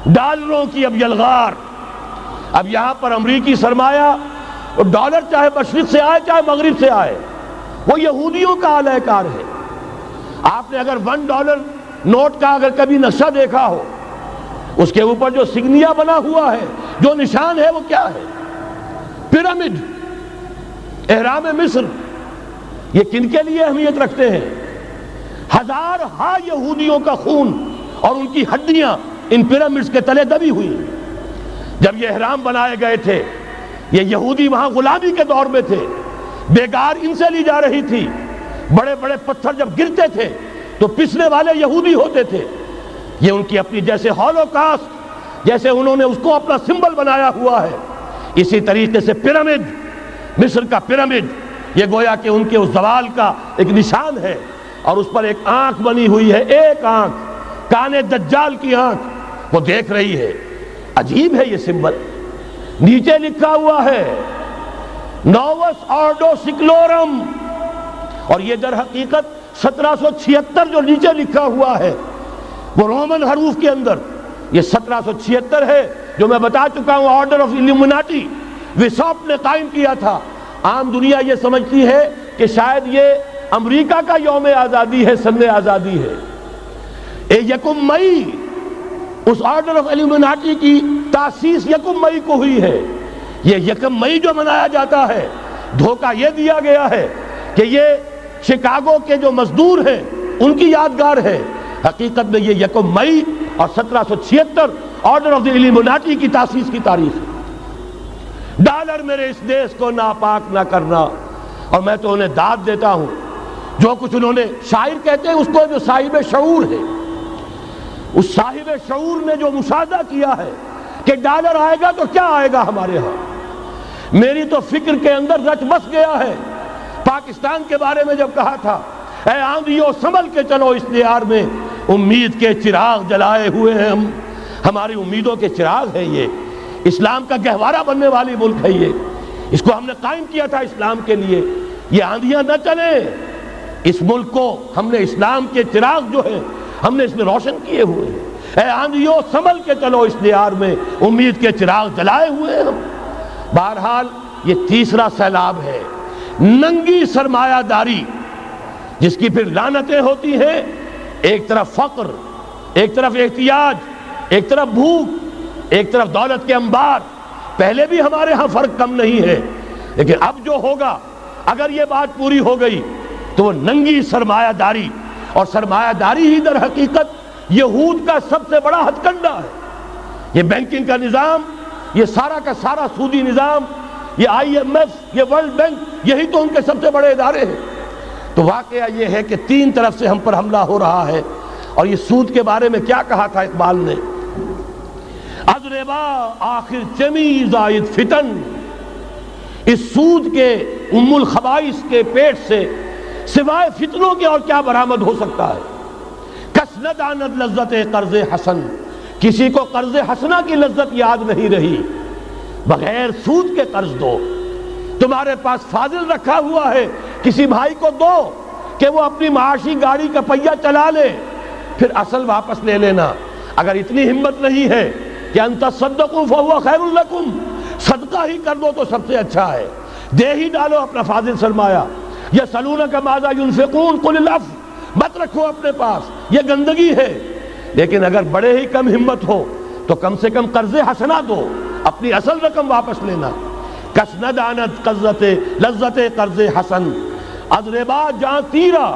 ڈالروں کی اب یلغار. اب یہاں پر امریکی سرمایہ اور ڈالر چاہے مشرق سے آئے چاہے مغرب سے آئے وہ یہودیوں کا اعلی کار ہے. آپ نے اگر $1 نوٹ کا اگر کبھی نقشہ دیکھا ہو، اس کے اوپر جو سگنیا بنا ہوا ہے، جو نشان ہے، وہ کیا ہے؟ پیرامڈ، احرام مصر. یہ کن کے لیے اہمیت رکھتے ہیں؟ ہزارہا یہودیوں کا خون اور ان کی ہڈیاں ان پیرامڈز کے تلے دبی ہوئی. جب یہ احرام بنائے گئے تھے، یہ یہودی وہاں غلامی کے دور میں تھے، بیگار ان سے لی جا رہی تھی. بڑے بڑے پتھر جب گرتے تھے تو پسنے والے یہودی ہوتے تھے. یہ ان کی اپنی جیسے ہولوکاسٹ، جیسے انہوں نے اس کو اپنا سمبل بنایا ہوا ہے، اسی طریقے سے پیرامڈ، مصر کا پیرامڈ، یہ گویا کہ ان کے اس زوال کا ایک نشان ہے. اور اس پر ایک آنکھ بنی ہوئی ہے، ایک آنکھ، کان دجال کی آنکھ، وہ دیکھ رہی ہے. عجیب ہے یہ سمبل. نیچے لکھا ہوا ہے نووس آرڈو سکلورم، اور یہ در حقیقت 1776 جو نیچے لکھا ہوا ہے وہ رومن حروف کے اندر یہ 1776 ہے، جو میں بتا چکا ہوں آرڈر آف الومناٹی وساپ نے قائم کیا تھا. عام دنیا یہ سمجھتی ہے کہ شاید یہ امریکہ کا یوم آزادی ہے، سن آزادی ہے. 1 مئی اس آرڈر آف الومناٹی کی تاسیس 1 مئی کو ہوئی ہے. یہ 1 مئی جو منایا جاتا ہے، دھوکہ یہ دیا گیا ہے کہ یہ شکاگو کے جو مزدور ہیں ان کی یادگار ہے. حقیقت میں یہ 1 مئی اور 1776 آرڈر آف دی الومناٹی کی تاسیس کی تاریخ ہے. ڈالر میرے اس دیش کو ناپاک نہ کرنا. اور میں تو انہیں داد دیتا ہوں، جو کچھ انہوں نے، شاعر کہتے ہیں اس کو جو صاحب شعور ہے، اس صاحب شعور نے جو مشاہدہ کیا ہے کہ ڈالر آئے گا تو کیا آئے گا ہمارے ہاں. میری تو فکر کے اندر رچ بس گیا ہے. پاکستان کے بارے میں جب کہا تھا اے آندھیوں سنبھل کے چلو اس دیار میں، امید کے چراغ جلائے ہوئے ہیں ہم. ہماری امیدوں کے چراغ ہے یہ. اسلام کا گہوارہ بننے والی ملک ہے یہ. اس کو ہم نے قائم کیا تھا اسلام کے لیے. یہ آندھیاں نہ چلیں. اس ملک کو ہم نے اسلام کے چراغ جو ہے ہم نے اس میں روشن کیے ہوئے ہیں. اے آندھیوں سنبھل کے چلو اس دیار میں، امید کے چراغ جلائے ہوئے ہیں ہم. بہرحال یہ تیسرا سیلاب ہے، ننگی سرمایہ داری، جس کی پھر لعنتیں ہوتی ہیں. ایک طرف فقر، ایک طرف احتیاج، ایک طرف بھوک، ایک طرف دولت کے انبار. پہلے بھی ہمارے ہاں فرق کم نہیں ہے، لیکن اب جو ہوگا اگر یہ بات پوری ہو گئی تو وہ ننگی سرمایہ داری. اور سرمایہ داری ہی در حقیقت یہود کا سب سے بڑا ہتھ کنڈا ہے. یہ بینکنگ کا نظام، یہ سارا کا سارا سودی نظام، یہ IMF، یہ ورلڈ بینک، یہی تو ان کے سب سے بڑے ادارے ہیں. تو واقعہ یہ ہے کہ 3 طرف سے ہم پر حملہ ہو رہا ہے. اور یہ سود کے بارے میں کیا کہا تھا اقبال نے؟ از ربا آخر چمی زائد فتن. اس سود کے ام الخبائث کے پیٹ سے سوائے فتنوں کے اور کیا برآمد ہو سکتا ہے؟ کس نہ داند لذت قرض حسن. کسی کو قرض حسنہ کی لذت یاد نہیں رہی. بغیر سود کے قرض دو. تمہارے پاس فاضل رکھا ہوا ہے، کسی بھائی کو دو کہ وہ اپنی معاشی گاڑی کا پہیہ چلا لے، پھر اصل واپس لے لینا. اگر اتنی ہمت نہیں ہے کہ ان تصدقوا فهو خیر لکم، صدقہ ہی کر دو تو سب سے اچھا ہے. دے ہی ڈالو اپنا فاضل سرمایہ. یسألونک ماذا ينفقون قل العفو. مت رکھو اپنے پاس، یہ گندگی ہے. لیکن اگر بڑے ہی کم ہمت ہو تو کم سے کم قرض حسنہ دو، اپنی اصل رقم واپس لینا. کس نہ دانت لذت قرض حسن. از ربا جاں تیرا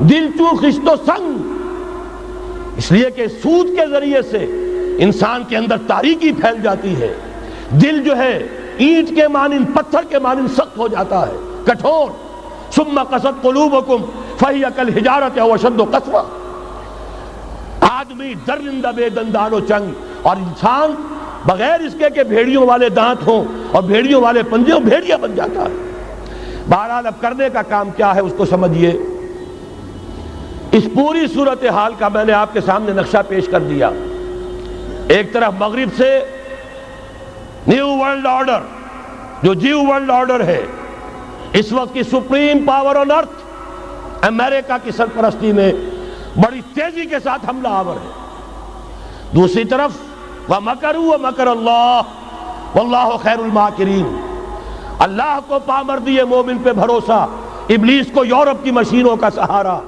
دل چو خشت و سنگ. اس لیے کہ سود کے ذریعے سے انسان کے اندر تاریکی پھیل جاتی ہے. دل جو ہے اینٹ کے مانند، پتھر کے مانند سخت ہو جاتا ہے، کٹھور. ثم قست قلوبکم فہی کالحجارۃ او اشد قسوہ. آدمی درندہ بے دندان و چنگ، اور انسان بغیر اس کے کہ بھیڑیوں والے دانت ہوں اور بھیڑیوں والے پنجے ہوں، بھیڑیا بن جاتا ہے. بہرحال اب کرنے کا کام کیا ہے اس کو سمجھیے. اس پوری صورتحال کا میں نے آپ کے سامنے نقشہ پیش کر دیا. ایک طرف مغرب سے نیو ورلڈ آرڈر، جو جیو ورلڈ آرڈر ہے، اس وقت کی سپریم پاور آن ارتھ، امریکہ کی سرپرستی میں بڑی تیزی کے ساتھ حملہ آور ہے. دوسری طرف وَمَكَرُوا وَمَكَرَ اللَّهُ وَاللَّهُ خَيْرُ الْمَاكِرِينَ۔ اللہ کو پامردی مومن پہ بھروسہ، ابلیس کو یورپ کی مشینوں کا سہارا۔